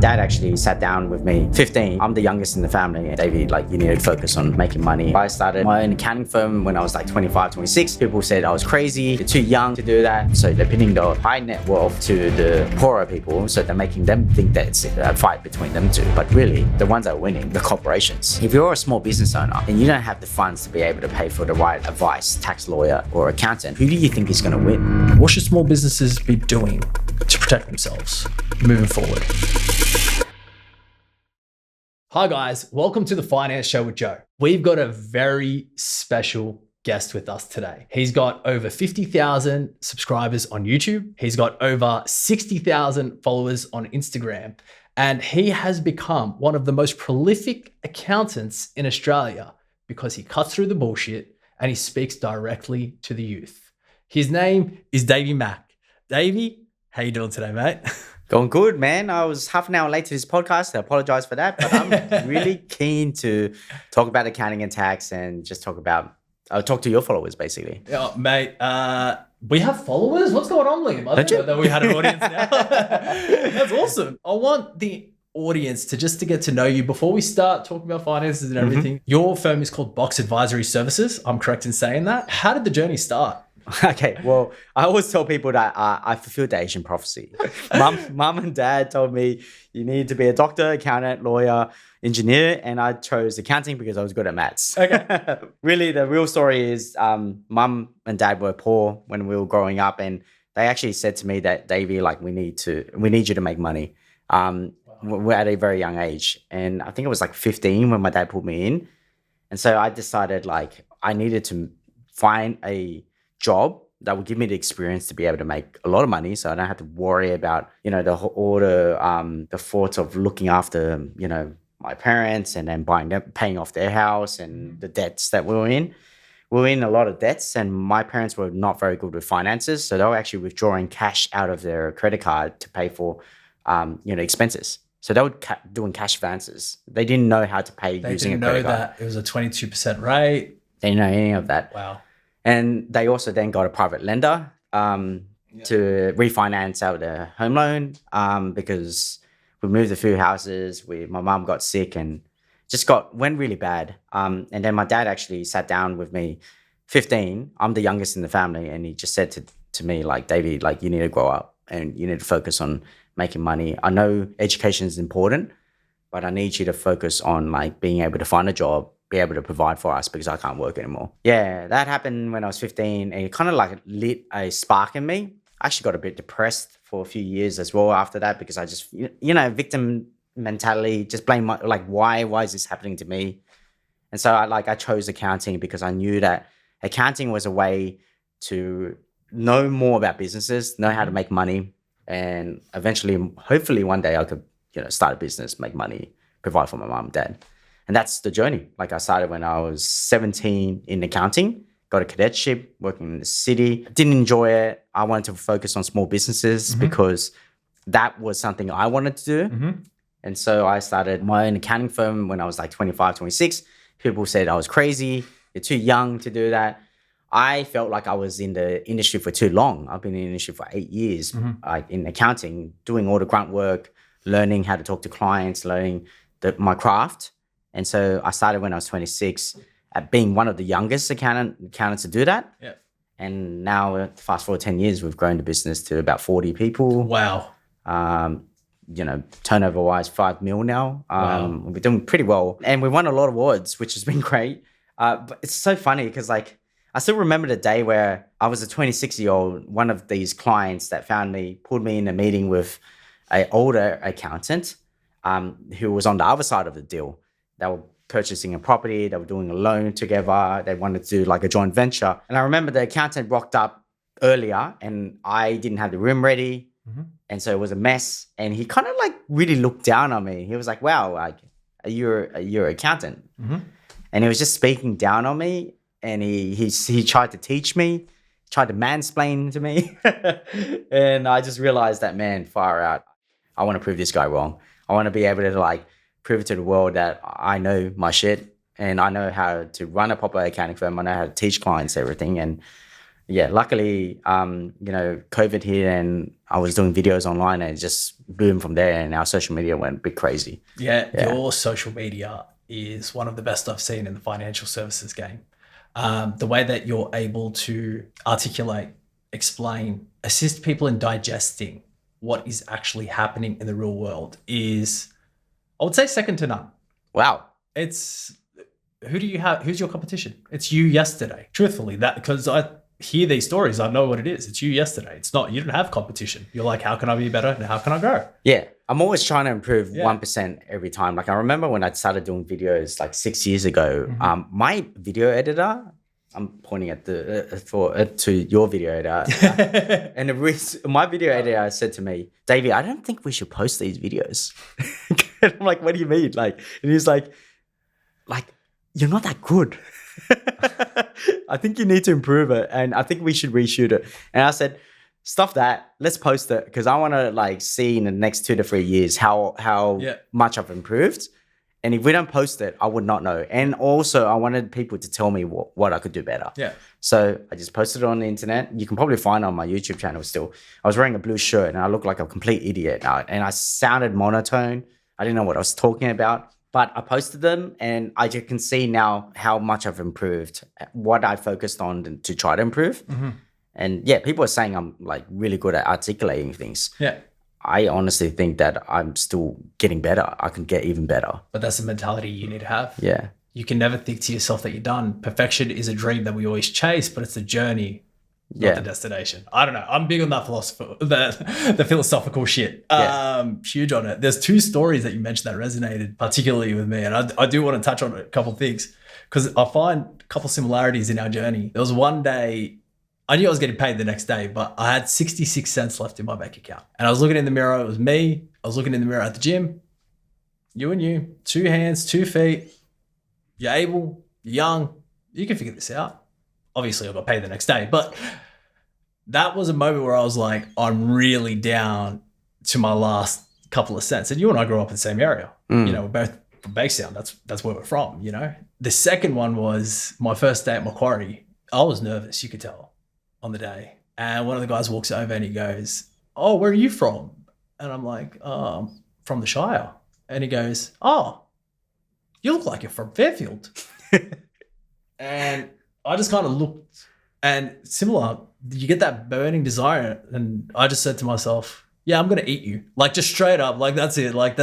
dad actually sat down with me, 15. I'm the youngest in the family. Davey, you need to focus on making money. I started my own accounting firm when I was 25, 26. People said I was crazy, you're too young to do that. So they're pitting the high net wealth to the poorer people. So they're making them think that it's a fight between them two. But really, the ones that are winning, the corporations. If you're a small business owner and you don't have the funds to be able to pay for the right advice, tax lawyer or accountant, who do you think is going to win? What should small businesses be doing to protect themselves moving forward? Hi guys, welcome to the Finance Show with Joe. We've got a very special guest with us today. He's got over 50,000 subscribers on YouTube. He's got over 60,000 followers on Instagram. And he has become one of the most prolific accountants in Australia because he cuts through the bullshit and he speaks directly to the youth. His name is Davey Mack. Davey, how you doing today, mate? Going good, man. I was half an hour late to this podcast. I apologize for that, but I'm really keen to talk about accounting and tax and just I'll talk to your followers, basically. Yeah, mate, we have followers? What's going on, Liam? I didn't know that we had an audience now. That's awesome. I want the audience to get to know you before we start talking about finances and everything. Your firm is called Box Advisory Services. I'm correct in saying that. How did the journey start? Okay, well, I always tell people that I fulfilled the Asian prophecy. Mum and dad told me you need to be a doctor, accountant, lawyer, engineer, and I chose accounting because I was good at maths. Okay. Really, the real story is mum and dad were poor when we were growing up, and they actually said to me that, Davey, we need you to make money. We're at a very young age, and I think it was 15 when my dad put me in, and so I decided I needed to find a job that would give me the experience to be able to make a lot of money, so I don't have to worry about the thoughts of looking after my parents and then paying off their house and the debts that we were in. We were in a lot of debts, and my parents were not very good with finances, so they were actually withdrawing cash out of their credit card to pay for expenses. So they were doing cash advances. They didn't know how to pay using a credit card. They didn't know that it was a 22% rate. They didn't know any of that. Wow. And they also then got a private lender to refinance out their home loan because we moved a few houses. My mom got sick and went really bad. And then my dad actually sat down with me, 15. I'm the youngest in the family. And he just said to me, Davey, you need to grow up and you need to focus on making money. I know education is important, but I need you to focus on being able to find a job, be able to provide for us because I can't work anymore. Yeah, that happened when I was 15, and it kind of lit a spark in me. I actually got a bit depressed for a few years as well after that because I just, victim mentality, just blame why is this happening to me? And so I chose accounting because I knew that accounting was a way to know more about businesses, know how to make money, and eventually, hopefully one day I could, start a business, make money, provide for my mom and dad. And that's the journey. I started when I was 17 in accounting, got a cadetship, working in the city. Didn't enjoy it. I wanted to focus on small businesses because that was something I wanted to do. Mm-hmm. And so I started my own accounting firm when I was 25, 26. People said I was crazy. You're too young to do that. I felt like I was in the industry for too long. I've been in the industry for 8 years, in accounting, doing all the grunt work, learning how to talk to clients, learning my craft. And so I started when I was 26 at being one of the youngest accountants to do that. Yeah. And now, fast forward 10 years, we've grown the business to about 40 people. Wow. Turnover-wise, 5 mil now. Wow. We're doing pretty well. And we won a lot of awards, which has been great. But it's so funny because I still remember the day where I was a 26-year-old, one of these clients that found me, pulled me in a meeting with an older accountant who was on the other side of the deal. They were purchasing a property, they were doing a loan together, they wanted to do a joint venture. And I remember the accountant rocked up earlier and I didn't have the room ready. Mm-hmm. And so it was a mess. And he kind of really looked down on me. He was like, wow, you're an accountant. Mm-hmm. And he was just speaking down on me. And he tried to teach me, tried to mansplain to me. And I just realized that, man, far out. I want to prove this guy wrong. I want to be able to prove to the world that I know my shit and I know how to run a proper accounting firm. I know how to teach clients everything. And yeah, luckily, COVID hit and I was doing videos online and it just boomed from there, and our social media went a bit crazy. Yeah, your social media is one of the best I've seen in the financial services game. The way that you're able to articulate, explain, assist people in digesting what is actually happening in the real world is, I would say, second to none. Wow. It's, who do you have? Who's your competition? It's you yesterday. Truthfully, that, because I hear these stories, I know what it is. It's you yesterday. It's not, you don't have competition. You're like, how can I be better and how can I grow? Yeah. I'm always trying to improve 1% every time. Like I remember when I started doing videos like 6 years ago, my video editor, I'm pointing at to your video editor, and my video editor said to me, Davey, I don't think we should post these videos. And I'm like, what do you mean? Like, and he's like, you're not that good. I think you need to improve it, and I think we should reshoot it. And I said, stuff that, let's post it, because I want to like see in the next 2 to 3 years how much I've improved. And if we don't post it, I would not know. And also I wanted people to tell me what I could do better. Yeah. So I just posted it on the internet. You can probably find it on my YouTube channel still. I was wearing a blue shirt and I looked like a complete idiot. And I sounded monotone. I didn't know what I was talking about. But I posted them, and I just can see now how much I've improved, what I focused on to try to improve. And yeah, people are saying I'm like really good at articulating things. Yeah. I honestly think that I'm still getting better. I can get even better. But that's the mentality you need to have. Yeah. You can never think to yourself that you're done. Perfection is a dream that we always chase, but it's the journey, not the destination. I don't know. I'm big on that the philosophical shit. Huge on it. There's 2 stories that you mentioned that resonated particularly with me. And I do want to touch on a couple of things because I find a couple of similarities in our journey. There was one day, I knew I was getting paid the next day, but I had 66 cents left in my bank account. And I was looking in the mirror. It was me. I was looking in the mirror at the gym. You and you, 2 hands, 2 feet. You're able, you're young. You can figure this out. Obviously, I got paid the next day. But that was a moment where I was like, I'm really down to my last couple of cents. And you and I grew up in the same area. You know, we're both from Bankstown. That's where we're from, you know. The second one was my first day at Macquarie. I was nervous, you could tell, on the day. And one of the guys walks over and he goes, oh, where are you from? And I'm like, from the Shire. And he goes, oh, you look like you're from Fairfield. And I just kind of looked, and similar, you get that burning desire. And I just said to myself, yeah, I'm going to eat you. Like just straight up, like that's it. Like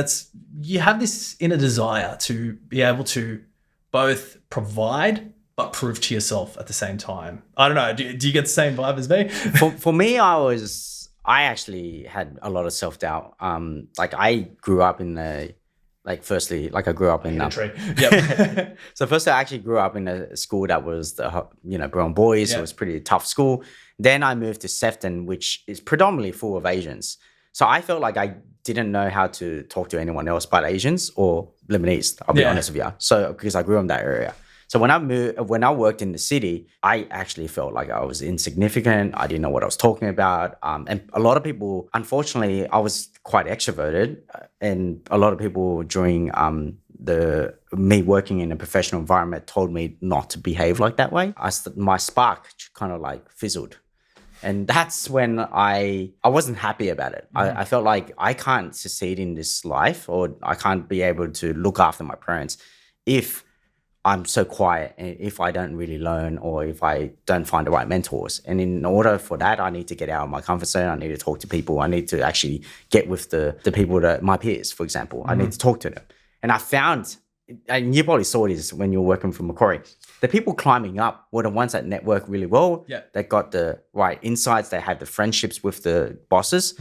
you have this inner desire to be able to both provide but prove to yourself at the same time. I don't know. Do you get the same vibe as me? For me, I actually had a lot of self-doubt. Like I grew up in I grew up in a tree. Yep. So first I actually grew up in a school that was brown boys. It was a pretty tough school. Then I moved to Sefton, which is predominantly full of Asians. So I felt like I didn't know how to talk to anyone else but Asians or Lebanese, I'll be honest with you. So because I grew up in that area. So when I worked in the city, I actually felt like I was insignificant. I didn't know what I was talking about. And a lot of people, unfortunately, I was quite extroverted. And a lot of people during me working in a professional environment told me not to behave like that way. My spark kind of like fizzled. And that's when I wasn't happy about it. I felt like I can't succeed in this life, or I can't be able to look after my parents if I'm so quiet, and if I don't really learn, or if I don't find the right mentors. And in order for that, I need to get out of my comfort zone. I need to talk to people. I need to actually get with the people that my peers, for example. I need to talk to them. And I found, and you probably saw this when you were working for Macquarie, the people climbing up were the ones that network really well. Yeah. They got the right insights. They had the friendships with the bosses.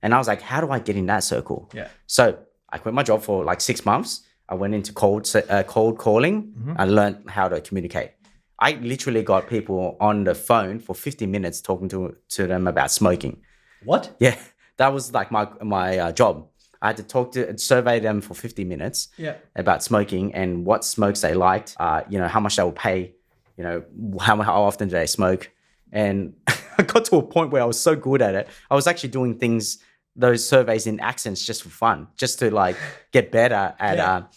And I was like, how do I get in that circle? Yeah. So I quit my job for like 6 months. I went into cold calling. I learned how to communicate. I literally got people on the phone for 50 minutes talking to them about smoking. What? Yeah, that was like my job. I had to survey them for 50 minutes about smoking and what smokes they liked, how much they will pay, how often do they smoke. And I got to a point where I was so good at it. I was actually doing those surveys in accents just for fun, just to like get better at,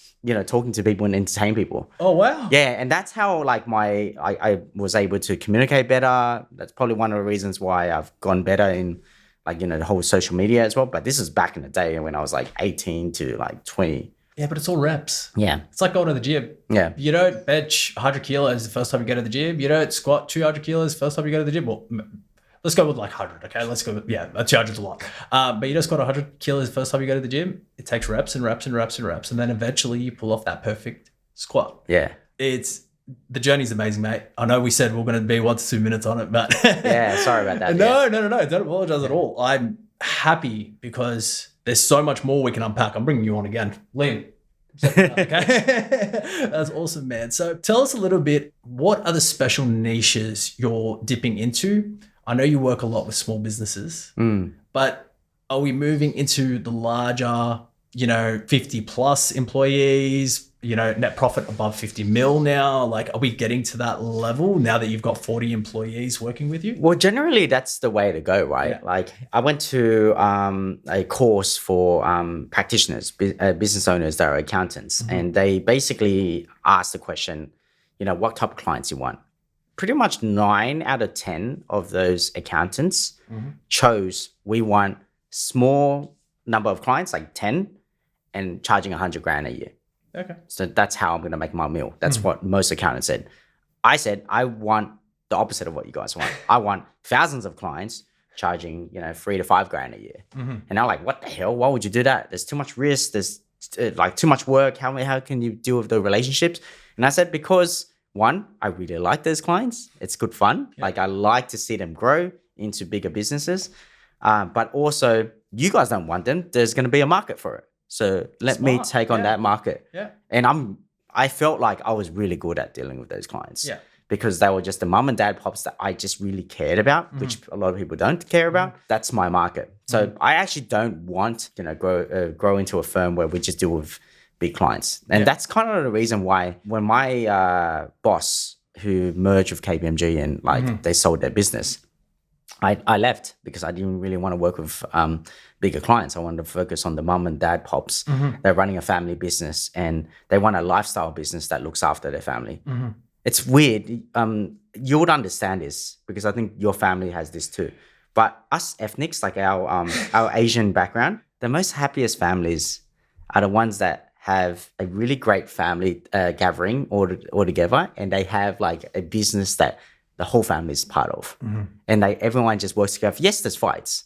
talking to people and entertain people. Oh, wow. Yeah. And that's how like I was able to communicate better. That's probably one of the reasons why I've gone better in like, the whole social media as well. But this is back in the day when I was like 18 to like 20. Yeah, but it's all reps. Yeah. It's like going to the gym. Yeah. You don't bench 100 kilos the first time you go to the gym. You don't squat 200 kilos the first time you go to the gym. Well, let's go with like 100, okay? Let's go with, 200's a lot. But you don't squat 100 kilos the first time you go to the gym. It takes reps and reps and reps and reps. And then eventually you pull off that perfect squat. Yeah. The journey's amazing, mate. I know we said we're going to be 1 to 2 minutes on it, but yeah, sorry about that. No. Don't apologize at all. I'm happy because there's so much more we can unpack. I'm bringing you on again. Liam. Okay. That's awesome, man. So tell us a little bit, what are the special niches you're dipping into? I know you work a lot with small businesses, but are we moving into the larger, 50 plus employees, net profit above 50 mil now? Like, are we getting to that level now that you've got 40 employees working with you? Well, generally that's the way to go, right? Yeah. Like I went to a course for practitioners, business owners that are accountants, and they basically asked the question, what type of clients you want. Pretty much 9 out of 10 of those accountants chose, we want small number of clients, like 10, and charging 100 grand a year. Okay. So that's how I'm going to make my meal. That's what most accountants said. I said, I want the opposite of what you guys want. I want thousands of clients charging, 3 to 5 grand a year. And they're like, what the hell? Why would you do that? There's too much risk. There's like too much work. How can you deal with the relationships? And I said, because one, I really like those clients. It's good fun. Yeah. Like I like to see them grow into bigger businesses. But also you guys don't want them. There's going to be a market for it. So let me take on that market. Yeah. And I felt like I was really good at dealing with those clients. Yeah. Because they were just the mum and dad pops that I just really cared about, which a lot of people don't care about. That's my market. So I actually don't want, grow into a firm where we just deal with big clients. And that's kind of the reason why when my boss who merged with KPMG and they sold their business, I left because I didn't really want to work with bigger clients. I wanted to focus on the mum and dad pops. They're running a family business and they want a lifestyle business that looks after their family. It's weird. You would understand this because I think your family has this too. But us ethnics, like our Asian background, the most happiest families are the ones that have a really great family gathering all together, and they have like a business that the whole family is part of. And everyone just works together. Yes, there's fights.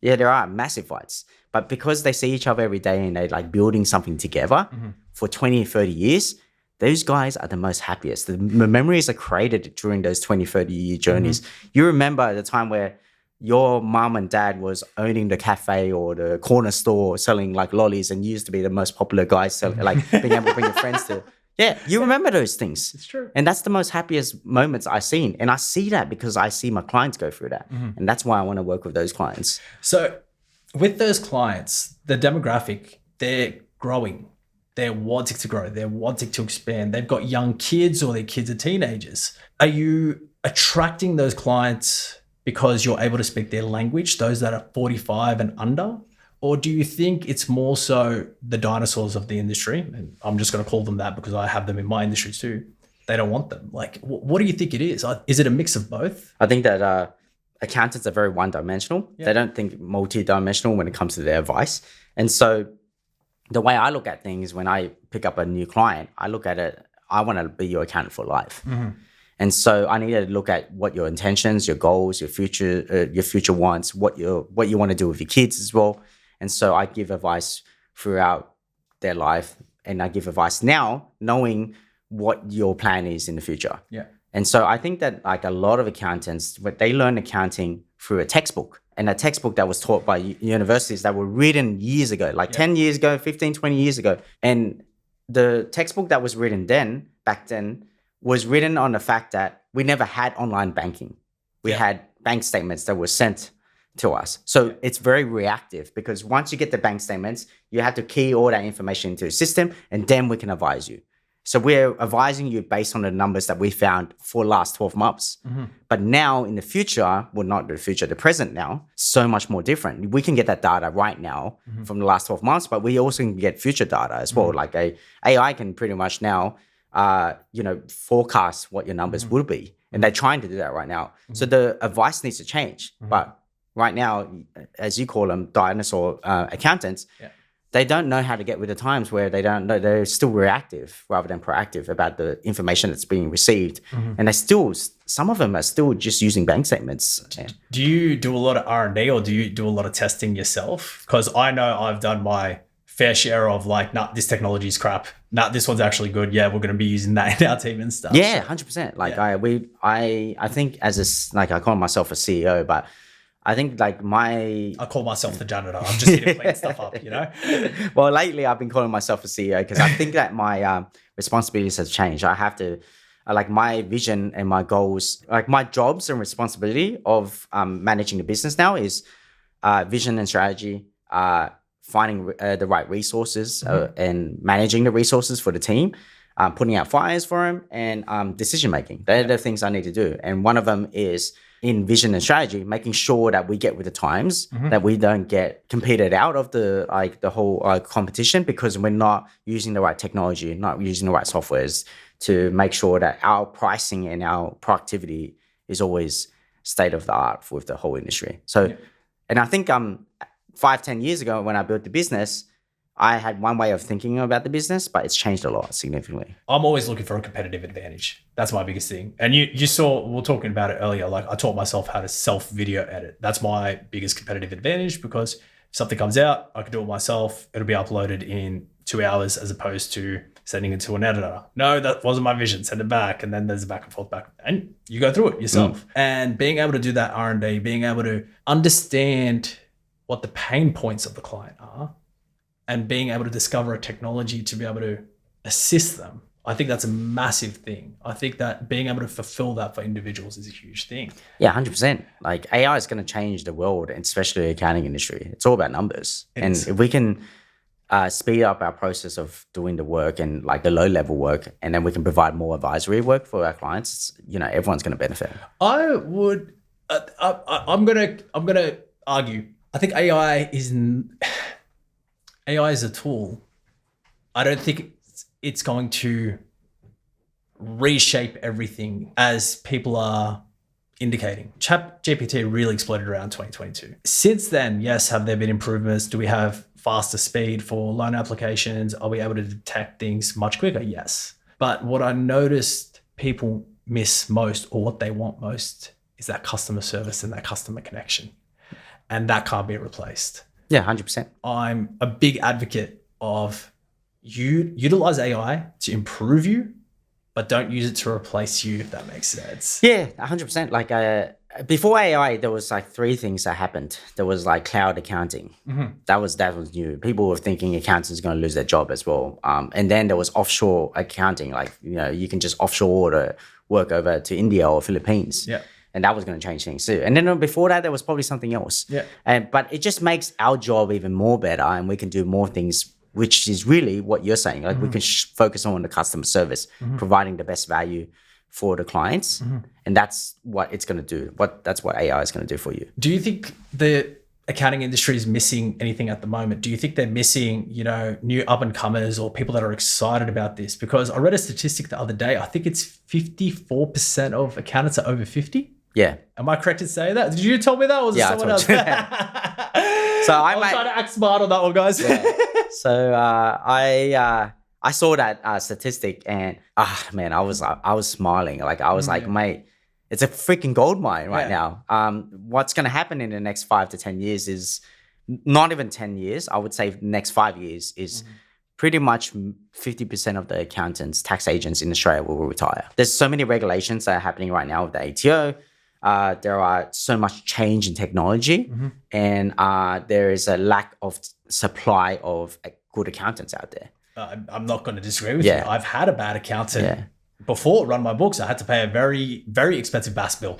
Yeah, there are massive fights. But because they see each other every day and they're like building something together for 20, 30 years, those guys are the most happiest. The memories are created during those 20, 30-year journeys. You remember the time where your mom and dad was owning the cafe or the corner store selling like lollies and you used to be the most popular guy selling, like being able to bring your friends to. Yeah, you remember those things. It's true. And that's the most happiest moments I've seen. And I see that because I see my clients go through that. And that's why I want to work with those clients. So with those clients, the demographic, they're growing. They're wanting to grow. They're wanting to expand. They've got young kids or their kids are teenagers. Are you attracting those clients because you're able to speak their language, those that are 45 and under? Or do you think it's more so the dinosaurs of the industry? And I'm just going to call them that because I have them in my industry too. They don't want them. Like, what do you think it is? Is it a mix of both? I think that accountants are very one-dimensional. Yeah. They don't think multi-dimensional when it comes to their advice. And so the way I look at things when I pick up a new client, I look at it, I want to be your accountant for life. And so I need to look at what your intentions, your goals, your future wants, what you want to do with your kids as well. And so I give advice throughout their life, and I give advice now knowing what your plan is in the future. Yeah. And so I think that like a lot of accountants, they learn accounting through a textbook, and a textbook that was taught by universities that were written years ago, like 10 years ago, 15, 20 years ago. And the textbook that was written back then, was written on the fact that we never had online banking. We had bank statements that were sent to us. So it's very reactive because once you get the bank statements, you have to key all that information into a system and then we can advise you. So we're advising you based on the numbers that we found for the last 12 months. But now in the future, well, not the future, the present now, so much more different. We can get that data right now from the last 12 months, but we also can get future data as well. Like AI can pretty much now, forecast what your numbers will be. And they're trying to do that right now. So the advice needs to change, but right now, as you call them, dinosaur accountants, they don't know how to get with the times where they don't know, they're still reactive rather than proactive about the information that's being received. And some of them are still just using bank statements. Do you do a lot of R&D or do you do a lot of testing yourself? Because I know I've done my fair share of like, nah, this technology is crap. Nah, this one's actually good. Yeah, we're going to be using that in our team and stuff. Yeah, 100%. Like I think like I call myself a CEO, but I think like I call myself the janitor. I'm just here to clean stuff up, you know? Well, lately I've been calling myself a CEO because I think that my responsibilities has changed. I have to, like my vision and my goals, like my jobs and responsibility of managing the business now is vision and strategy, finding the right resources and managing the resources for the team, putting out fires for them, and decision making. They're the things I need to do. And one of them is in vision and strategy, making sure that we get with the times, that we don't get competed out of the whole competition because we're not using the right technology, not using the right softwares to make sure that our pricing and our productivity is always state of the art with the whole industry. So, and I think 5-10 years ago when I built the business, I had one way of thinking about the business, but it's changed a lot significantly. I'm always looking for a competitive advantage. That's my biggest thing. And you saw, we were talking about it earlier, like I taught myself how to self-video edit. That's my biggest competitive advantage because if something comes out, I can do it myself. It'll be uploaded in 2 hours as opposed to sending it to an editor. No, that wasn't my vision. Send it back. And then there's a back and forth back. And you go through it yourself. And being able to do that R&D, being able to understand what the pain points of the client are, and being able to discover a technology to be able to assist them. I think that's a massive thing. I think that being able to fulfill that for individuals is a huge thing. Yeah, 100%. Like AI is going to change the world, and especially the accounting industry. It's all about numbers. If we can speed up our process of doing the work and like the low level work, and then we can provide more advisory work for our clients, everyone's going to benefit. I would, I'm going to argue. I think AI is a tool. I don't think it's going to reshape everything as people are indicating. ChatGPT really exploded around 2022. Since then, yes, have there been improvements? Do we have faster speed for loan applications? Are we able to detect things much quicker? Yes. But what I noticed people miss most, or what they want most, is that customer service and that customer connection. And that can't be replaced. Yeah, 100%. I'm a big advocate of you utilize AI to improve you, but don't use it to replace you, if that makes sense. Yeah, 100%. Like before AI, there was like 3 things that happened. There was like cloud accounting. That was new. People were thinking accountants are going to lose their job as well. And then there was offshore accounting. Like, you can just offshore order work over to India or Philippines. Yeah. And that was going to change things too. And then before that, there was probably something else. Yeah. But it just makes our job even more better, and we can do more things, which is really what you're saying. Like we can focus on the customer service, providing the best value for the clients. And that's what it's going to do. That's what AI is going to do for you. Do you think the accounting industry is missing anything at the moment? Do you think they're missing, new up and comers or people that are excited about this? Because I read a statistic the other day. I think it's 54% of accountants are over 50. Yeah. Am I correct in saying that? Did you tell me that, or was it someone else? So I'm trying to act smart on that one, guys. Yeah. So I saw that statistic, and man, I was smiling. Like I was like, mate, it's a freaking gold mine right now. What's going to happen in the next 5 to 10 years is not even 10 years. I would say the next 5 years is pretty much 50% of the accountants, tax agents in Australia will retire. There's so many regulations that are happening right now with the ATO. There are so much change in technology, and there is a lack of supply of good accountants out there. I'm not going to disagree with you. I've had a bad accountant before run my books. I had to pay a very, very expensive BAS bill.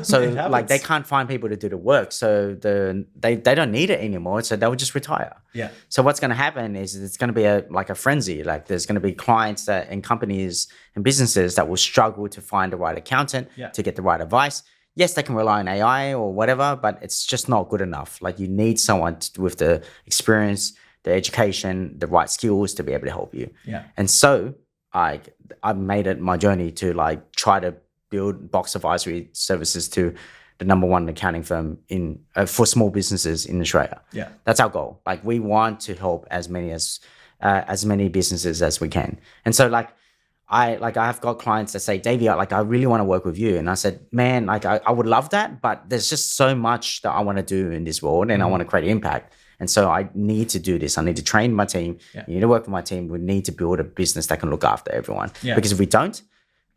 So like they can't find people to do the work. So they don't need it anymore. So they'll just retire. Yeah. So what's going to happen is it's going to be a frenzy. Like there's going to be clients and companies and businesses that will struggle to find the right accountant to get the right advice. Yes, they can rely on AI or whatever, but it's just not good enough. Like you need someone with the experience, the education, the right skills to be able to help you. Yeah. And so I made it my journey to try to build box advisory services to the number one accounting firm in for small businesses in Australia. Yeah. That's our goal. Like we want to help as many businesses as we can. And so I've got clients that say, Davey, I really want to work with you. And I said, man, I would love that, but there's just so much that I want to do in this world and I want to create impact. And so I need to do this. I need to train my team. Yeah. You need to work with my team. We need to build a business that can look after everyone. Yeah. Because if we don't,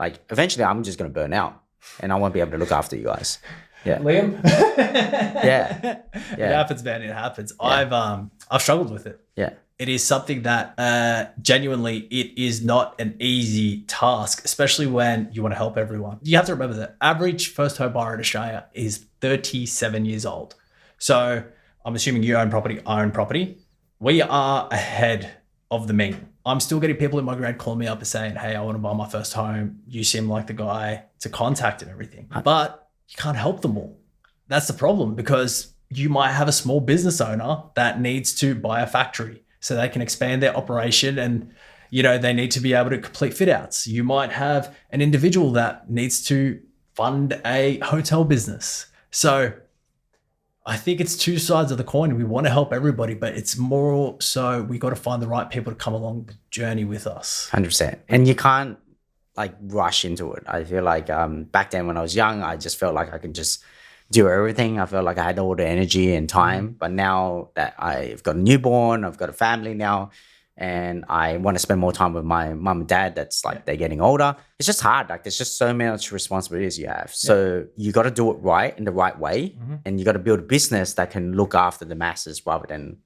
eventually I'm just going to burn out and I won't be able to look after you guys. Yeah. Liam? Yeah. It happens, man. It happens. Yeah. I've struggled with it. Yeah. It is something that genuinely it is not an easy task, especially when you want to help everyone. You have to remember that average first home buyer in Australia is 37 years old. So I'm assuming you own property, I own property. We are ahead of the mean. I'm still getting people in my grade calling me up and saying, hey, I want to buy my first home. You seem like the guy to contact and everything. But you can't help them all. That's the problem, because you might have a small business owner that needs to buy a factory so they can expand their operation and, they need to be able to complete fit outs. You might have an individual that needs to fund a hotel business. So I think it's two sides of the coin. We want to help everybody, but it's more so we got to find the right people to come along the journey with us. 100%. And you can't rush into it. I feel like back then when I was young, I just felt like I could just do everything. I felt like I had all the energy and time. But now that I've got a newborn, I've got a family now, and I want to spend more time with my mum and dad that's they're getting older. It's just hard. There's just so much responsibilities you have. So you got to do it right in the right way. And you got to build a business that can look after the masses rather than,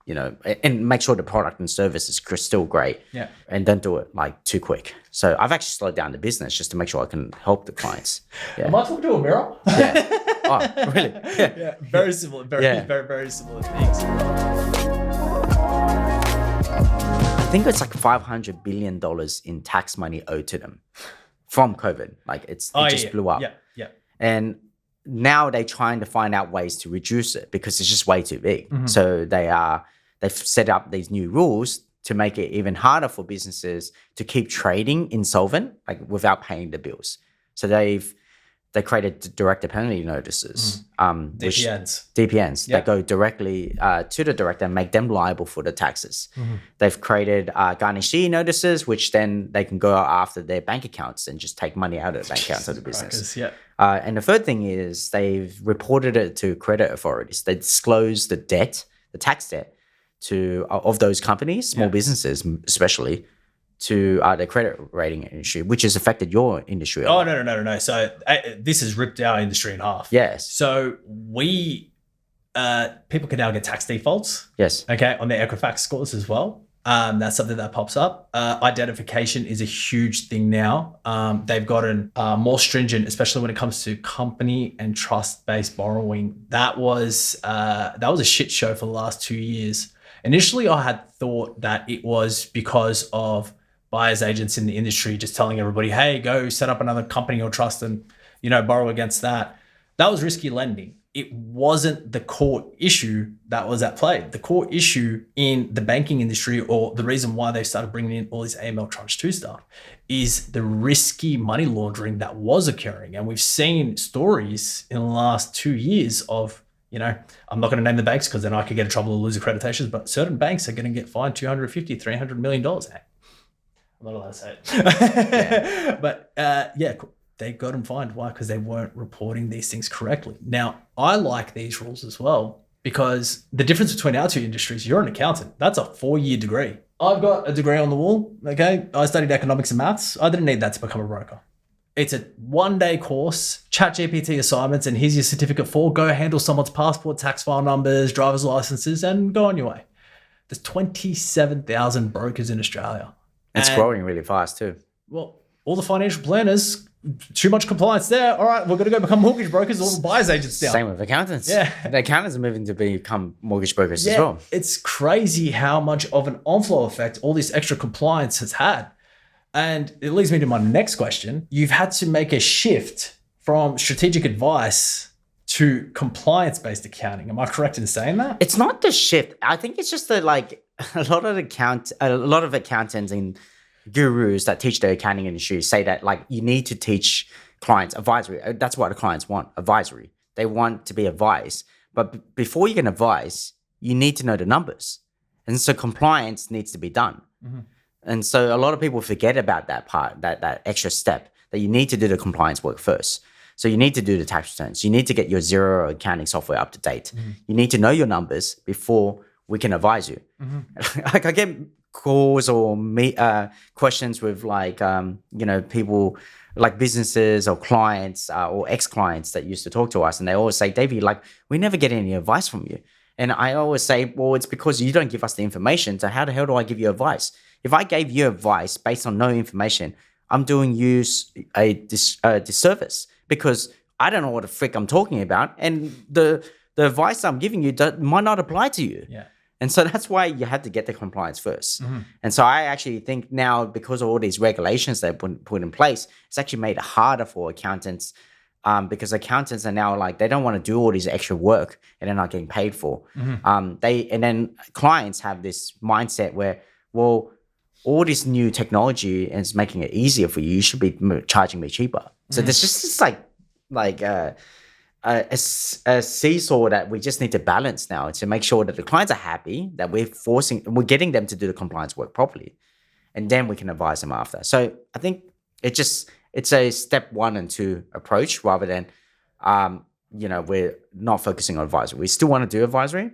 and make sure the product and service is still great. Yeah. And don't do it too quick. So I've actually slowed down the business just to make sure I can help the clients. Yeah. Am I talking to a mirror? Yeah. Oh, really? Yeah. Very similar. Very similar things. I think it's $500 billion in tax money owed to them from COVID. It just blew up. Yeah. And now they're trying to find out ways to reduce it because it's just way too big. So they've set up these new rules to make it even harder for businesses to keep trading insolvent, without paying the bills. So they created director penalty notices, DPNs that go directly to the director and make them liable for the taxes. They've created garnishee notices, which then they can go after their bank accounts and just take money out of the bank accounts of the business. And the third thing is they've reported it to credit authorities. They disclose the tax debt of those companies, small businesses especially, to the credit rating industry, which has affected your industry. Oh, no. So this has ripped our industry in half. Yes. So people can now get tax defaults. Yes. Okay, on their Equifax scores as well. That's something that pops up. Identification is a huge thing now. They've gotten more stringent, especially when it comes to company and trust-based borrowing. That was a shit show for the last 2 years. Initially, I had thought that it was because of buyers agents in the industry just telling everybody, hey, go set up another company or trust and, borrow against that. That was risky lending. It wasn't the core issue that was at play. The core issue in the banking industry, or the reason why they started bringing in all this AML tranche 2 stuff, is the risky money laundering that was occurring. And we've seen stories in the last 2 years of, I'm not going to name the banks because then I could get in trouble and lose accreditations, but certain banks are going to get fined $250, $300 million. I'm not allowed to say it. But they got them fined. Why? Because they weren't reporting these things correctly. Now, I like these rules as well because the difference between our two industries, you're an accountant. That's a 4-year degree. I've got a degree on the wall, okay? I studied economics and maths. I didn't need that to become a broker. It's a 1-day course, ChatGPT assignments, and here's your certificate for go handle someone's passport, tax file numbers, driver's licenses, and go on your way. There's 27,000 brokers in Australia. It's growing really fast too. Well, all the financial planners, too much compliance there. All right, we're going to go become mortgage brokers, all the buyers agents now. Same with accountants. Yeah. The accountants are moving to become mortgage brokers as well. It's crazy how much of an on-flow effect all this extra compliance has had. And it leads me to my next question. You've had to make a shift from strategic advice to compliance-based accounting. Am I correct in saying that? It's not the shift. I think it's just that a lot of accountants and gurus that teach the accounting industry say that you need to teach clients advisory. That's what the clients want, advisory. they want to be advised. But before you can advise, you need to know the numbers. And so compliance needs to be done. And so a lot of people forget about that part, that extra step, that you need to do the compliance work first. So you need to do the tax returns. You need to get your zero accounting software up to date. You need to know your numbers before we can advise you. Like I get calls or questions with like, people like businesses or clients or ex-clients that used to talk to us. And they always say, Davey, like we never get any advice from you. And I always say, well, it's because you don't give us the information. So how the hell do I give you advice? If I gave you advice based on no information, I'm doing you a disservice because I don't know what the frick I'm talking about. And the advice I'm giving you might not apply to you. Yeah. And so that's why you have to get the compliance first. And so I actually think now, because of all these regulations that are put in place, it's actually made it harder for accountants because accountants are now like, they don't want to do all this extra work and they're not getting paid for. And then clients have this mindset where, well, all this new technology is making it easier for you. You should be charging me cheaper. So there's just this like a seesaw that we just need to balance now to make sure that the clients are happy, that we're getting them to do the compliance work properly, and then we can advise them after. So I think it's a step 1 and 2 approach rather than, we're not focusing on advisory. We still want to do advisory,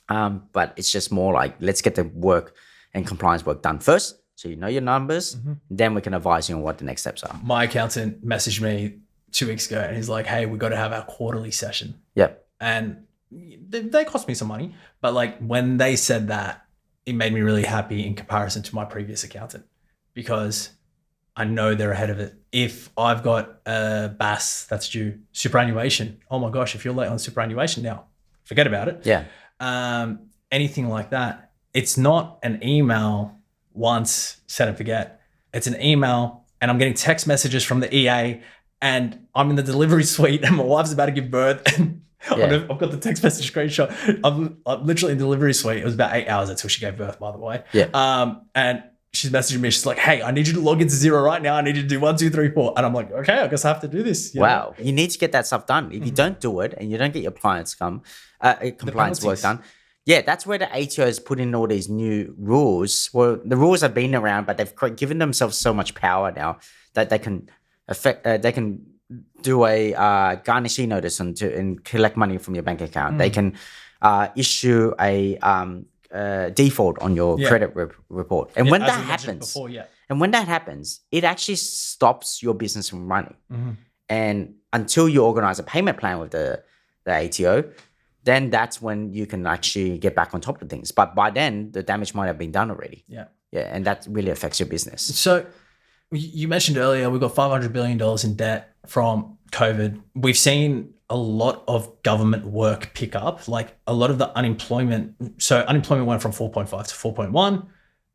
but it's just more like, let's get the work and compliance work done first. So you know your numbers, then we can advise you on what the next steps are. My accountant messaged me 2 weeks ago and he's like, hey, we got to have our quarterly session. Yep. And they cost me some money, but like when they said that, it made me really happy in comparison to my previous accountant because I know they're ahead of it. If I've got a BAS that's due, superannuation, oh my gosh, if you're late on superannuation now, forget about it. Yeah. Anything like that. It's not an email once, set and forget. It's an email and I'm getting text messages from the EA and I'm in the delivery suite and my wife's about to give birth and I've got the text message screenshot. I'm literally in the delivery suite. It was about 8 hours until she gave birth, by the way. Yeah. And she's messaging me. She's like, hey, I need you to log into Xero right now. I need you to do 1, 2, 3, 4. And I'm like, okay, I guess I have to do this. Wow. You need to get that stuff done. If you don't do it and you don't get your compliance work done, that's where the ATO has put in all these new rules. Well, the rules have been around, but they've given themselves so much power now that they can do a garnishee notice and collect money from your bank account. They can issue a default on your credit report. And when that happens, it actually stops your business from running. And until you organize a payment plan with the ATO, then that's when you can actually get back on top of things. But by then, the damage might have been done already. Yeah, and that really affects your business. So you mentioned earlier, we've got $500 billion in debt from COVID. We've seen a lot of government work pick up, like a lot of the unemployment. So unemployment went from 4.5 to 4.1,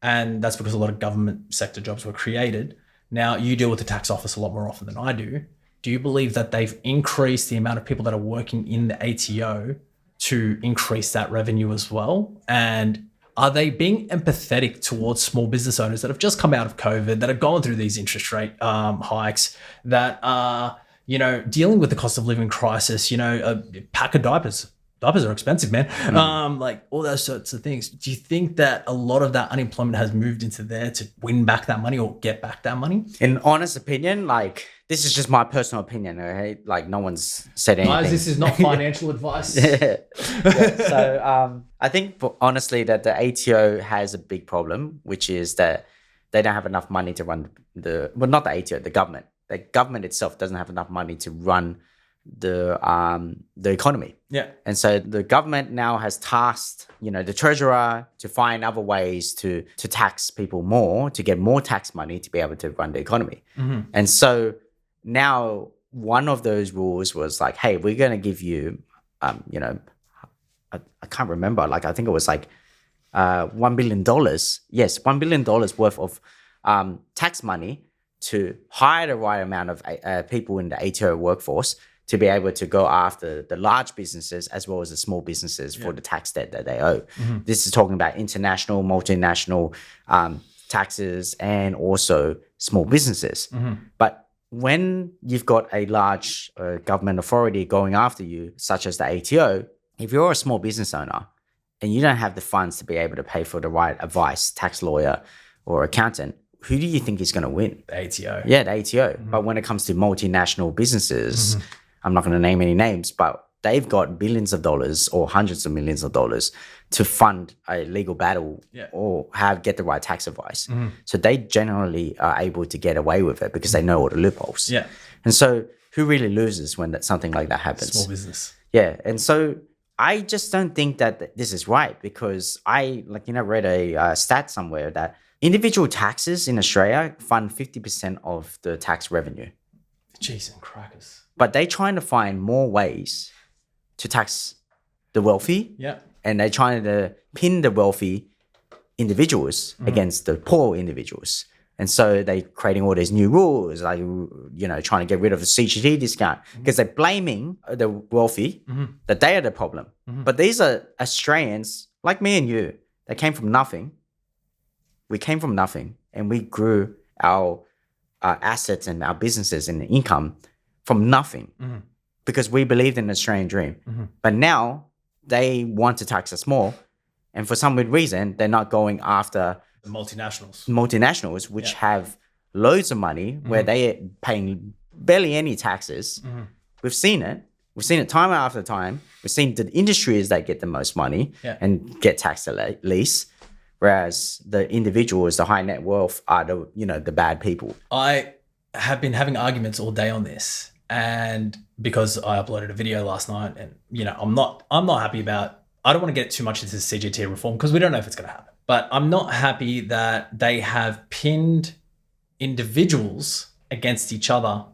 and that's because a lot of government sector jobs were created. Now you deal with the tax office a lot more often than I do. Do you believe that they've increased the amount of people that are working in the ATO to increase that revenue as well? And are they being empathetic towards small business owners that have just come out of COVID, that have gone through these interest rate hikes, that are, dealing with the cost of living crisis, a pack of diapers? Diapers are expensive, man. Like all those sorts of things. Do you think that a lot of that unemployment has moved into there to win back that money or get back that money? In honest opinion, like this is just my personal opinion, okay? Like no one's said anything. Guys, this is not financial advice. So I think honestly that the ATO has a big problem, which is that they don't have enough money to run not the ATO, the government. The government itself doesn't have enough money to run the economy. Yeah. And so the government now has tasked, the treasurer to find other ways to tax people more, to get more tax money to be able to run the economy. And so now one of those rules was like, hey, we're going to give you, I can't remember, like I think it was like $1 billion. Yes, $1 billion worth of tax money to hire the right amount of people in the ATO workforce to be able to go after the large businesses as well as the small businesses for the tax debt that they owe. This is talking about international, multinational taxes and also small businesses. But when you've got a large government authority going after you, such as the ATO, if you're a small business owner and you don't have the funds to be able to pay for the right advice, tax lawyer or accountant, who do you think is going to win? The ATO. Yeah, the ATO. But when it comes to multinational businesses, I'm not going to name any names, but they've got billions of dollars or hundreds of millions of dollars to fund a legal battle or get the right tax advice. So they generally are able to get away with it because they know all the loopholes. Yeah. And so who really loses when something like that happens? Small business. Yeah. And so I just don't think that this is right because I read a stat somewhere that individual taxes in Australia fund 50% of the tax revenue. Jeez and crackers. But they're trying to find more ways to tax the wealthy. Yeah. And they're trying to pin the wealthy individuals against the poor individuals. And so they're creating all these new rules, like, trying to get rid of the CGT discount because they're blaming the wealthy that they are the problem. But these are Australians like me and you. They came from nothing. We came from nothing and we grew our assets and our businesses and income from nothing because we believed in the Australian dream. But now they want to tax us more. And for some weird reason, they're not going after the multinationals, which have loads of money where they are paying barely any taxes. We've seen it. We've seen it time after time. We've seen the industries that get the most money and get taxed at least. Whereas the individuals, the high net wealth are the bad people. I have been having arguments all day on this. And because I uploaded a video last night and, I'm not happy about, I don't want to get too much into CGT reform because we don't know if it's going to happen. But I'm not happy that they have pinned individuals against each other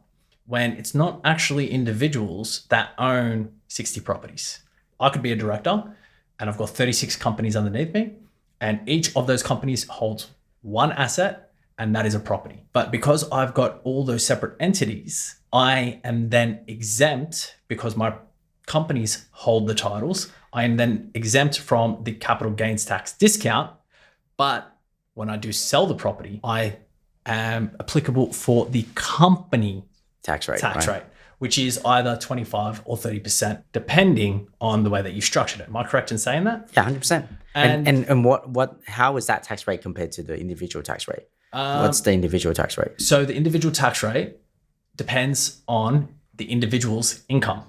when it's not actually individuals that own 60 properties. I could be a director and I've got 36 companies underneath me. And each of those companies holds one asset, and that is a property. But because I've got all those separate entities, I am then exempt because my companies hold the titles. I am then exempt from the capital gains tax discount. But when I do sell the property, I am applicable for the company tax rate, which is either 25 or 30%, depending on the way that you structured it. Am I correct in saying that? Yeah, 100%. And how is that tax rate compared to the individual tax rate? What's the individual tax rate? So the individual tax rate depends on the individual's income.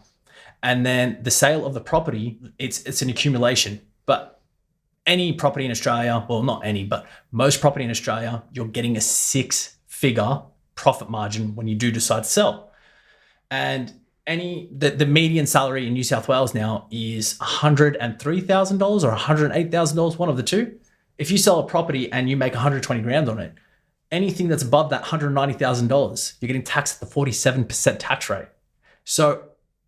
And then the sale of the property, it's an accumulation. But any property in Australia, well, not any, but most property in Australia, you're getting a 6-figure profit margin when you do decide to sell. And the median salary in New South Wales now is $103,000 or $108,000, one of the two. If you sell a property and you make 120 grand on it, anything that's above that $190,000, you're getting taxed at the 47% tax rate. So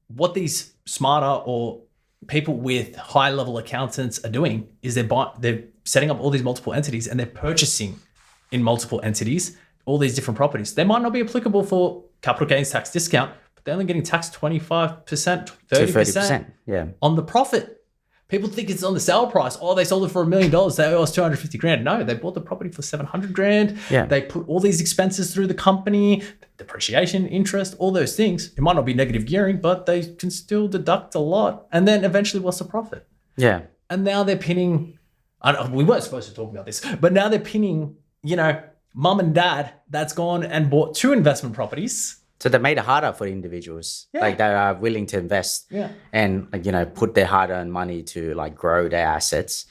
what these smarter or people with high level accountants are doing is they're setting up all these multiple entities and they're purchasing in multiple entities all these different properties. They might not be applicable for capital gains tax discount, but they're only getting taxed 25%, 30% on the profit. People think it's on the sale price. Oh, they sold it for $1 million. They owe us 250 grand. No, they bought the property for 700 grand. Yeah. They put all these expenses through the company, depreciation, interest, all those things. It might not be negative gearing, but they can still deduct a lot. And then eventually what's the profit? Yeah. And now they're pinning, we weren't supposed to talk about this, but now they're pinning, mum and dad that's gone and bought 2 investment properties. So they made it harder for individuals. Yeah. Like they are willing to invest and put their hard-earned money to grow their assets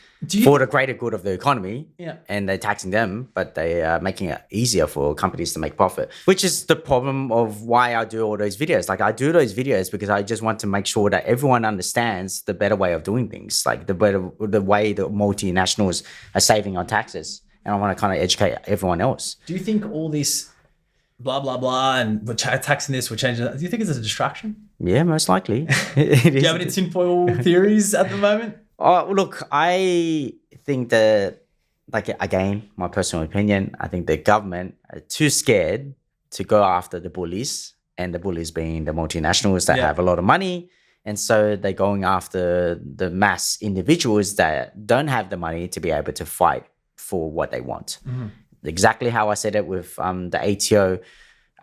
for the greater good of the economy. Yeah. And they're taxing them, but they are making it easier for companies to make profit, which is the problem of why I do all those videos. I do those videos because I just want to make sure that everyone understands the better way of doing things, the way the multinationals are saving on taxes. And I want to kind of educate everyone else. Do you think all this blah, blah, blah, and we're taxing this, we're changing that, do you think it's a distraction? Yeah, most likely. Do you have any tinfoil theories at the moment? Oh, look, I think that, again, my personal opinion, I think the government are too scared to go after the bullies, and the bullies being the multinationals that have a lot of money. And so they're going after the mass individuals that don't have the money to be able to fight for what they want. Exactly how I said it with the ATO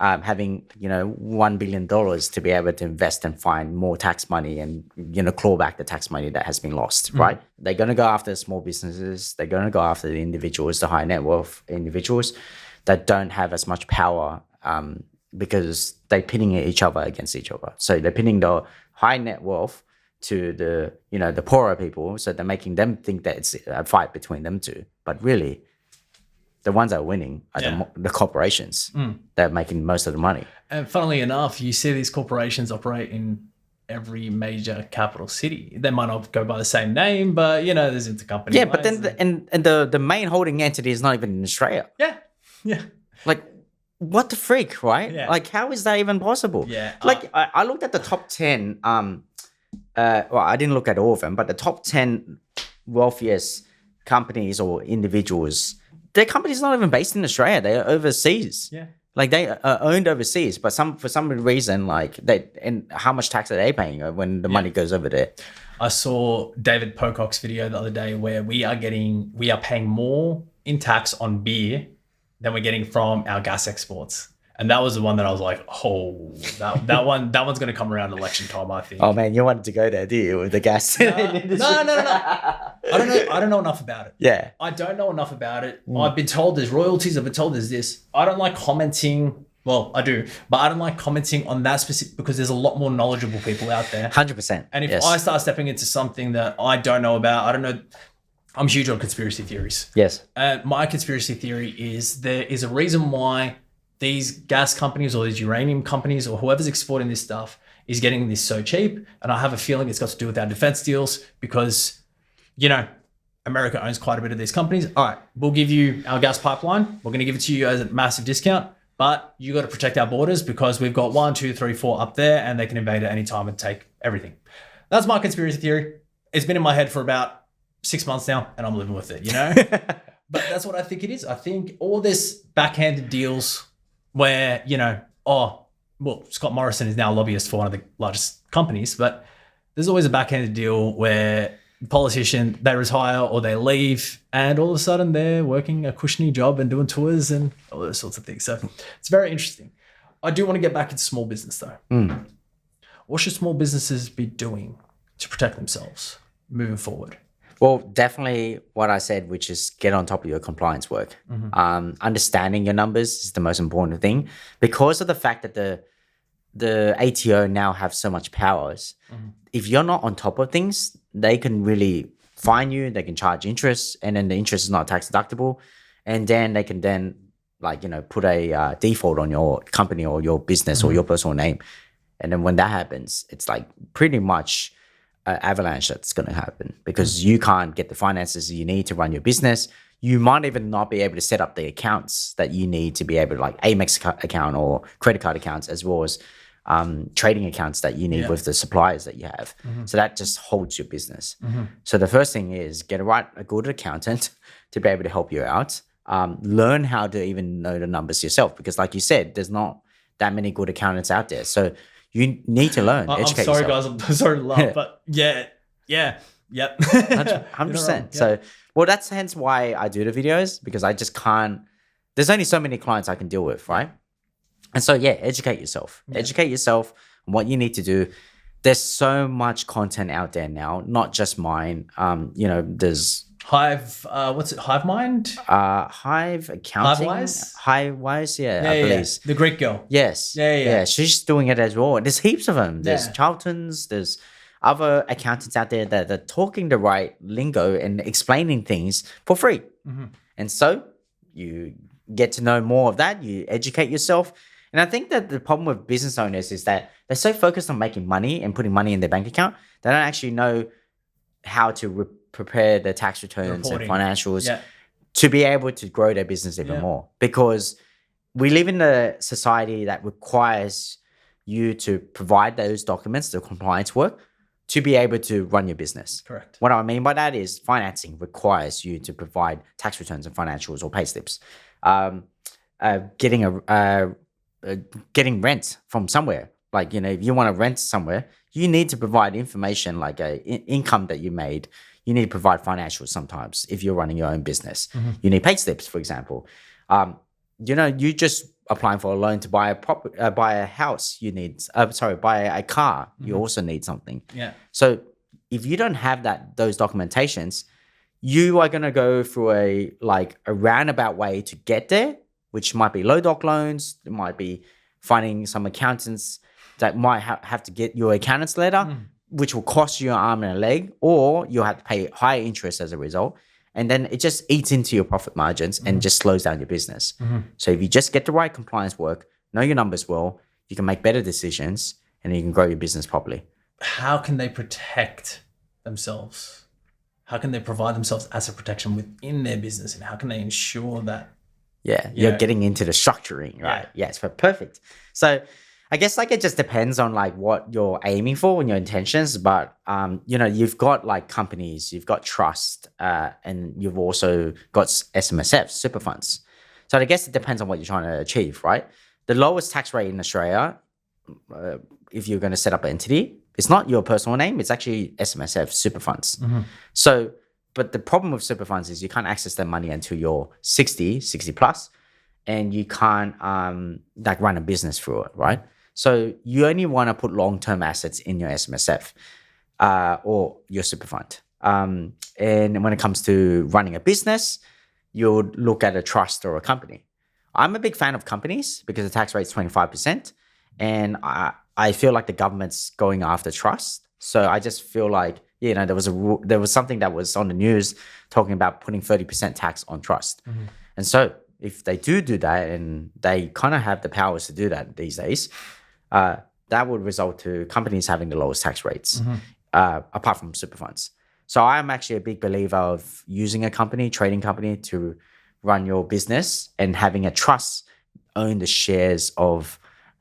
having $1 billion to be able to invest and find more tax money and claw back the tax money that has been lost, right? They're going to go after small businesses. They're going to go after the individuals, the high net worth individuals that don't have as much power, because they're pitting each other against each other. So they're pitting the high net worth to the poorer people. So they're making them think that it's a fight between them two, but really, the ones that are winning are the corporations that are making most of the money. And funnily enough, you see these corporations operate in every major capital city. They might not go by the same name, but there's intercompany. Yeah, but then the main holding entity is not even in Australia. Yeah. Like, what the freak, right? Yeah. Like, how is that even possible? Yeah. Like, I looked at the top 10. Well, I didn't look at all of them, but the top 10 wealthiest companies or individuals. Their company's not even based in Australia. They are overseas. Yeah. Like, they are owned overseas, but for some reason, like, and how much tax are they paying when the money goes over there? I saw David Pocock's video the other day where we are paying more in tax on beer than we're getting from our gas exports. And that was the one that I was like, oh, that one's going to come around election time, I think. Oh man, you wanted to go there, do you, with the gas? No. I don't know enough about it. Yeah. I don't know enough about it. I've been told there's royalties. I've been told there's this. I don't like commenting. Well, I do, but I don't like commenting on that specific because there's a lot more knowledgeable people out there. 100%. And if I start stepping into something that I don't know about, I don't know. I'm huge on conspiracy theories. Yes. My conspiracy theory is there is a reason why these gas companies or these uranium companies or whoever's exporting this stuff is getting this so cheap. And I have a feeling it's got to do with our defense deals because, America owns quite a bit of these companies. All right, we'll give you our gas pipeline. We're going to give it to you as a massive discount, but you got to protect our borders because we've got 1, 2, 3, 4 up there and they can invade at any time and take everything. That's my conspiracy theory. It's been in my head for about 6 months now and I'm living with it, But that's what I think it is. I think all this backhanded deals where, Scott Morrison is now a lobbyist for one of the largest companies, but there's always a backhanded deal where the politician, they retire or they leave and all of a sudden they're working a cushiony job and doing tours and all those sorts of things. So it's very interesting. I do want to get back into small business though. What should small businesses be doing to protect themselves moving forward? Well, definitely what I said, which is get on top of your compliance work. Understanding your numbers is the most important thing because of the fact that the ATO now have so much powers. If you're not on top of things, they can really fine you. They can charge interest, and then the interest is not tax deductible, and then they can put a default on your company or your business or your personal name, and then when that happens, it's like pretty much avalanche that's going to happen because you can't get the finances you need to run your business. You might even not be able to set up the accounts that you need to be able to, like Amex account or credit card accounts, as well as trading accounts that you need with the suppliers that you have. So that just holds your business. So the first thing is get a good accountant to be able to help you out. Learn how to even know the numbers yourself because, like you said, there's not that many good accountants out there. So you need to learn, educate I'm sorry, yourself. guys. I'm sorry to laugh, but yep. 100%. So, well, that's hence why I do the videos because I just can't. There's only so many clients I can deal with, right? And so, educate yourself. Educate yourself on what you need to do. There's so much content out there now, not just mine. There's Hive. What's it? Hive Mind. Hive accounting. Hivewise, I believe. The Greek girl. Yes. Yeah. She's doing it as well. There's heaps of them. There's Charlton's. There's other accountants out there that are talking the right lingo and explaining things for free. And so you get to know more of that. You educate yourself. And I think that the problem with business owners is that they're so focused on making money and putting money in their bank account, they don't actually know how to prepare their tax returns and financials to be able to grow their business even more. Because we live in a society that requires you to provide those documents, the compliance work, to be able to run your business. Correct. What I mean by that is financing requires you to provide tax returns and financials or pay slips. Getting rent from somewhere. Like, if you want to rent somewhere, you need to provide information like income that you made. You need to provide financials sometimes if you're running your own business. You need pay slips, for example. You just applying for a loan to buy buy a house, you need buy a car, you also need something. Yeah. So if you don't have those documentations, you are going to go through a roundabout way to get there, which might be low doc loans. It might be finding some accountants that might have to get your accountant's letter, which will cost you an arm and a leg, or you'll have to pay higher interest as a result. And then it just eats into your profit margins and just slows down your business. So if you just get the right compliance work, know your numbers well, you can make better decisions and you can grow your business properly. How can they protect themselves? How can they provide themselves asset protection within their business? And how can they ensure that? Yeah, you're getting into the structuring, right? Yeah, it's perfect. So I guess it just depends on what you're aiming for and your intentions. But, you've got companies, you've got trust, and you've also got SMSFs, super funds. So I guess it depends on what you're trying to achieve, right? The lowest tax rate in Australia, if you're going to set up an entity, it's not your personal name, it's actually SMSF, super funds. So, but the problem with super funds is you can't access that money until you're 60 plus, and you can't run a business through it, right? So you only want to put long-term assets in your SMSF or your super fund. And when it comes to running a business, you would look at a trust or a company. I'm a big fan of companies because the tax rate is 25%. And I feel like the government's going after trust. So I just feel there was something that was on the news talking about putting 30% tax on trust. And so if they do that, and they kind of have the powers to do that these days, that would result to companies having the lowest tax rates, apart from super funds. So I'm actually a big believer of using a trading company to run your business, and having a trust own the shares of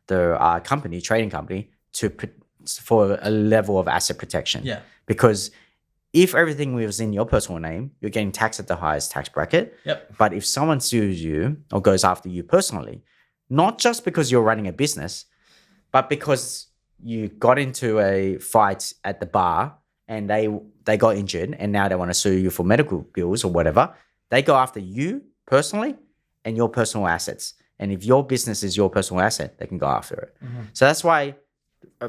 the trading company, for a level of asset protection. Yeah. Because if everything was in your personal name, you're getting taxed at the highest tax bracket. Yep. But if someone sues you or goes after you personally, not just because you're running a business, but because you got into a fight at the bar and they got injured and now they want to sue you for medical bills or whatever, they go after you personally and your personal assets. And if your business is your personal asset, they can go after it. So that's why,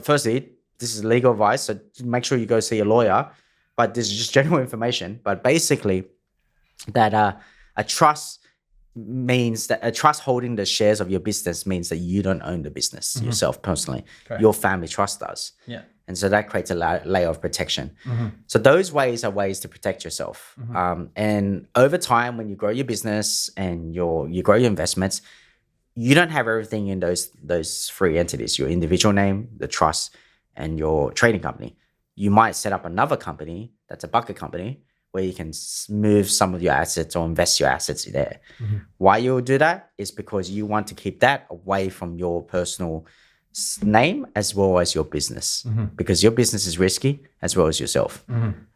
firstly, this is legal advice, so make sure you go see a lawyer. But this is just general information. But basically, that a trust holding the shares of your business means that you don't own the business yourself personally. Correct. Your family trust does. Yeah. And so that creates a layer of protection. So those ways are ways to protect yourself. And over time, when you grow your business and you grow your investments, you don't have everything in those three entities: your individual name, the trust, and your trading company. You might set up another company that's a bucket company where you can move some of your assets or invest your assets there. Why you will do that is because you want to keep that away from your personal name as well as your business, because your business is risky as well as yourself.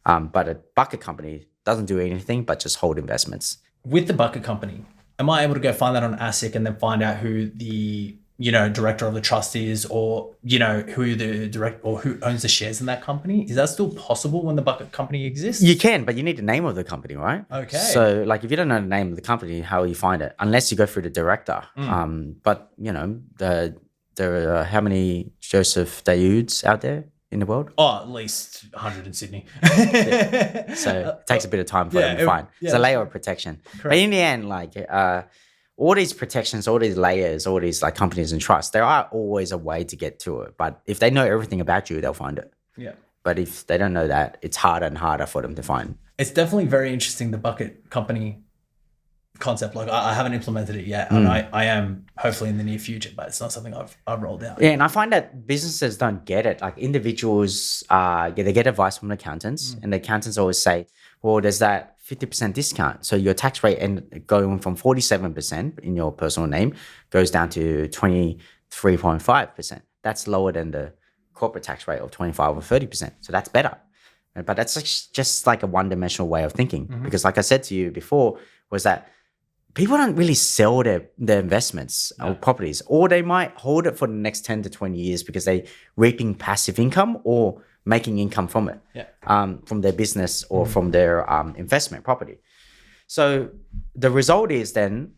But a bucket company doesn't do anything but just hold investments. With the bucket company, am I able to go find that on ASIC and then find out who the director of the trust is, or who the director or who owns the shares in that company? Is that still possible when the bucket company exists? You can, but you need the name of the company, right? Okay. So if you don't know the name of the company, how will you find it? Unless you go through the director. But there are how many Joseph Dayouds out there in the world? Oh, at least 100 in Sydney. So it takes a bit of time for them to find. It's a layer of protection. Correct. But in the end, all these protections, all these layers, all these companies and trusts, there are always a way to get to it. But if they know everything about you, they'll find it. Yeah. But if they don't know that, it's harder and harder for them to find. It's definitely very interesting, the bucket company concept. I haven't implemented it yet, and I am hopefully in the near future, but it's not something I've rolled out. Yeah, and I find that businesses don't get it. Individuals, they get advice from accountants, and the accountants always say, well, there's that 50% discount. So your tax rate going from 47% in your personal name goes down to 23.5%. That's lower than the corporate tax rate of 25 or 30%. So that's better. But that's just a one-dimensional way of thinking. Because like I said to you before, was that people don't really sell their investments or properties, or they might hold it for the next 10 to 20 years because they're reaping passive income or making income from it, from their business or from their investment property. So the result is then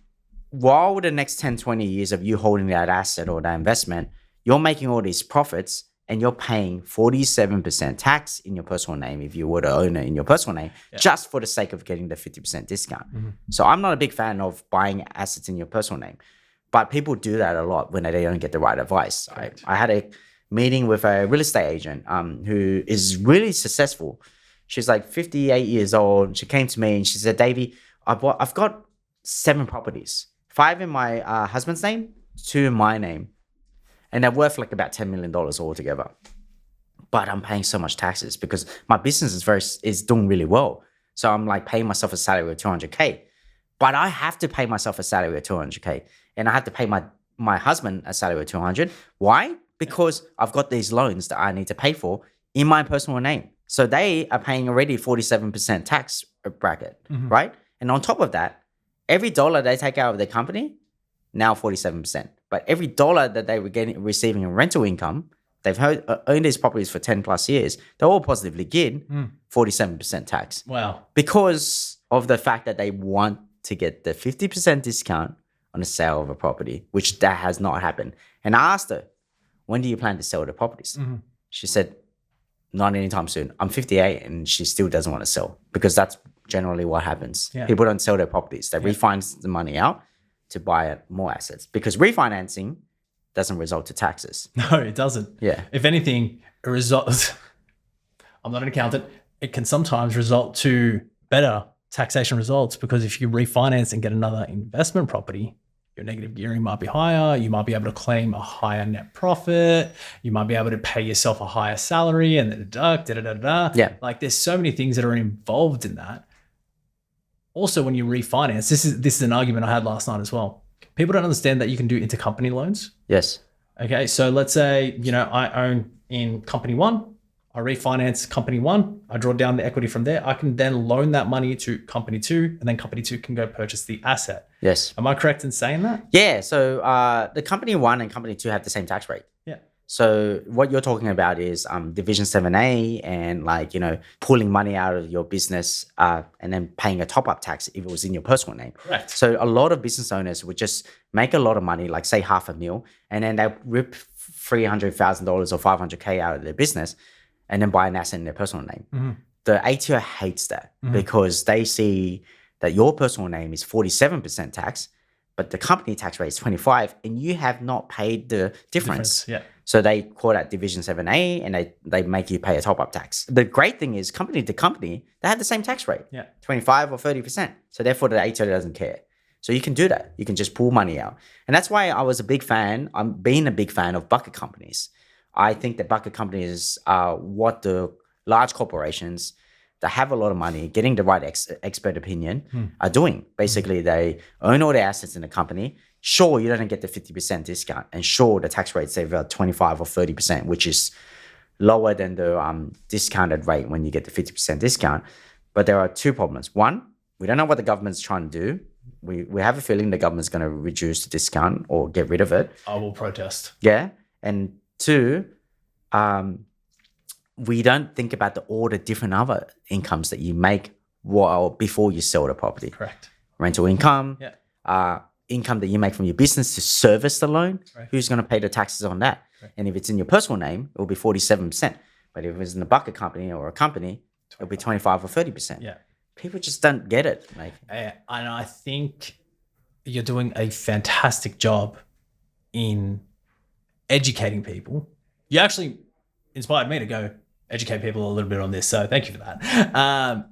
while the next 10, 20 years of you holding that asset or that investment, you're making all these profits and you're paying 47% tax in your personal name if you were to own it in your personal name, just for the sake of getting the 50% discount. So I'm not a big fan of buying assets in your personal name, but people do that a lot when they don't get the right advice. I had a meeting with a real estate agent who is really successful. She's like 58 years old. She came to me and she said, Davey, I've got 7 properties, 5 in my husband's name, 2 in my name. And they're worth like about $10 million altogether. But I'm paying so much taxes because my business is doing really well. So I'm like paying myself a salary of $200K. But I have to pay myself a salary of $200K. And I have to pay my husband a salary of $200. Why? Because I've got these loans that I need to pay for in my personal name. So they are paying already 47% tax bracket, right? And on top of that, every dollar they take out of their company, now 47%. But every dollar that they were receiving in rental income, they've owned these properties for 10 plus years, they're all positively geared, 47% tax. Wow. Because of the fact that they want to get the 50% discount on the sale of a property, which that has not happened. And I asked her, when do you plan to sell the properties? She said, not anytime soon. I'm 58 and she still doesn't want to sell because that's generally what happens. People don't sell their properties. They refinance the money out to buy more assets because refinancing doesn't result to taxes. No, it doesn't. Yeah. If anything, it results, I'm not an accountant, it can sometimes result to better taxation results because if you refinance and get another investment property, your negative gearing might be higher. You might be able to claim a higher net profit. You might be able to pay yourself a higher salary and then deduct, Yeah. Like there's so many things that are involved in that. Also, when you refinance, this is an argument I had last night as well. People don't understand that you can do intercompany loans. Yes. Okay, so let's say, I own in company 1, I refinance company 1, I draw down the equity from there. I can then loan that money to company 2, and then company 2 can go purchase the asset. Yes. Am I correct in saying that? Yeah. So the company 1 and company 2 have the same tax rate. Yeah. So what you're talking about is Division 7A and pulling money out of your business and then paying a top-up tax if it was in your personal name. Correct. So a lot of business owners would just make a lot of money, like say $500,000, and then they rip $300,000 or $500K out of their business and then buy an asset in their personal name. The ATO hates that because they see that your personal name is 47% tax, but the company tax rate is 25%, and you have not paid the difference. Yeah. So they call that Division 7A, and they make you pay a top-up tax. The great thing is company to company, they have the same tax rate, 25 or 30%. So therefore, the ATO doesn't care. So you can do that. You can just pull money out. And that's why I was a big fan. I'm being a big fan of bucket companies. I think that bucket companies are what the large corporations that have a lot of money, getting the right expert opinion, are doing. Basically, they own all the assets in the company. Sure, you don't get the 50% discount. And sure, the tax rate's about 25 or 30%, which is lower than the discounted rate when you get the 50% discount. But there are 2 problems. 1, we don't know what the government's trying to do. We have a feeling the government's going to reduce the discount or get rid of it. I will protest. Yeah. And 2, we don't think about all the different other incomes that you make before you sell the property. Correct. Rental income, income that you make from your business to service the loan. Right. Who's going to pay the taxes on that? Right. And if it's in your personal name, it will be 47%. But if it's in a bucket company or a company, it'll be 25 or 30%. Yeah. People just don't get it. And I think you're doing a fantastic job in educating people. You actually inspired me to go educate people a little bit on this. So thank you for that.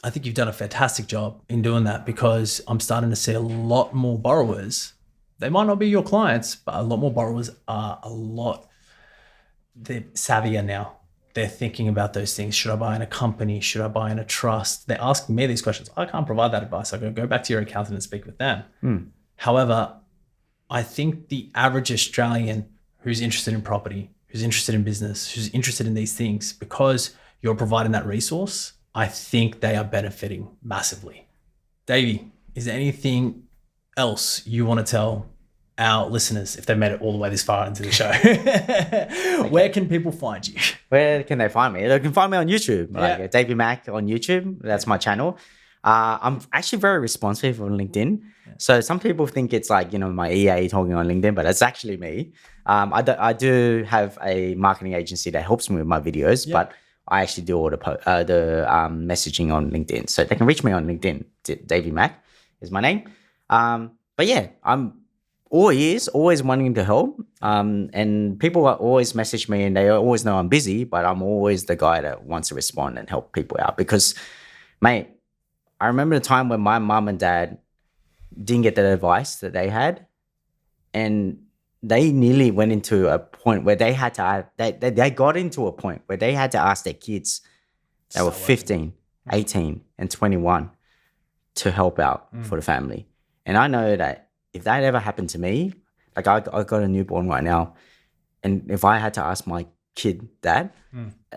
I think you've done a fantastic job in doing that because I'm starting to see a lot more borrowers. They might not be your clients, but a lot more borrowers are they're savvier now. They're thinking about those things. Should I buy in a company? Should I buy in a trust? They're asking me these questions. I can't provide that advice. I go back to your accountant and speak with them. However, I think the average Australian who's interested in property, who's interested in business, who's interested in these things, because you're providing that resource, I think they are benefiting massively. Davey, is there anything else you want to tell our listeners if they made it all the way this far into the show? Where can people find you? Where can they find me? They can find me on YouTube, like Davey Mac on YouTube. That's my channel. I'm actually very responsive on LinkedIn. So some people think it's like, my EA talking on LinkedIn, but it's actually me. I do have a marketing agency that helps me with my videos, but I actually do all the messaging on LinkedIn. So they can reach me on LinkedIn. Davey Mac is my name. But yeah, I'm always wanting to help. And people always message me and they always know I'm busy, but I'm always the guy that wants to respond and help people out because, mate, I remember the time when my mom and dad didn't get the advice that they had, and they nearly went into a point where they had to, they got into a point where they had to ask their kids that were 15, 18, and 21 to help out for the family. And I know that if that ever happened to me, like I got a newborn right now, and if I had to ask my kid that,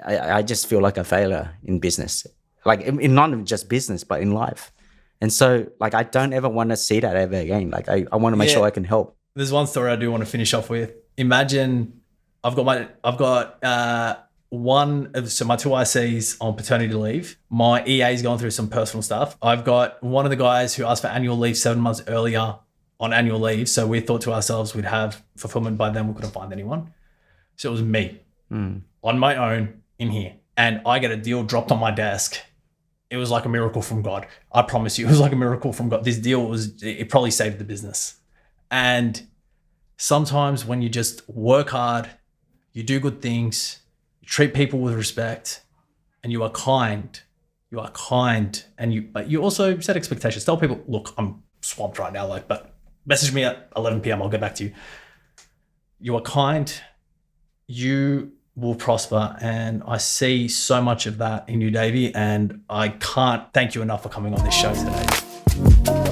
I just feel like a failure in business. Like in not even just business, but in life. And so like, I don't ever want to see that ever again. Like I want to make sure I can help. There's one story I do want to finish off with. Imagine my two ICs on paternity leave. My EA is going through some personal stuff. I've got one of the guys who asked for annual leave 7 months earlier on annual leave. So we thought to ourselves we'd have fulfillment by then. We couldn't find anyone. So it was me on my own in here. And I get a deal dropped on my desk. It was like a miracle from God. I promise you, it was like a miracle from God. This deal it probably saved the business. And sometimes when you just work hard, you do good things, you treat people with respect, and you are kind, but you also set expectations. Tell people, look, I'm swamped right now, but message me at 11 p.m. I'll get back to you. You are kind, you will prosper. And I see so much of that in you, Davey. And I can't thank you enough for coming on this show today.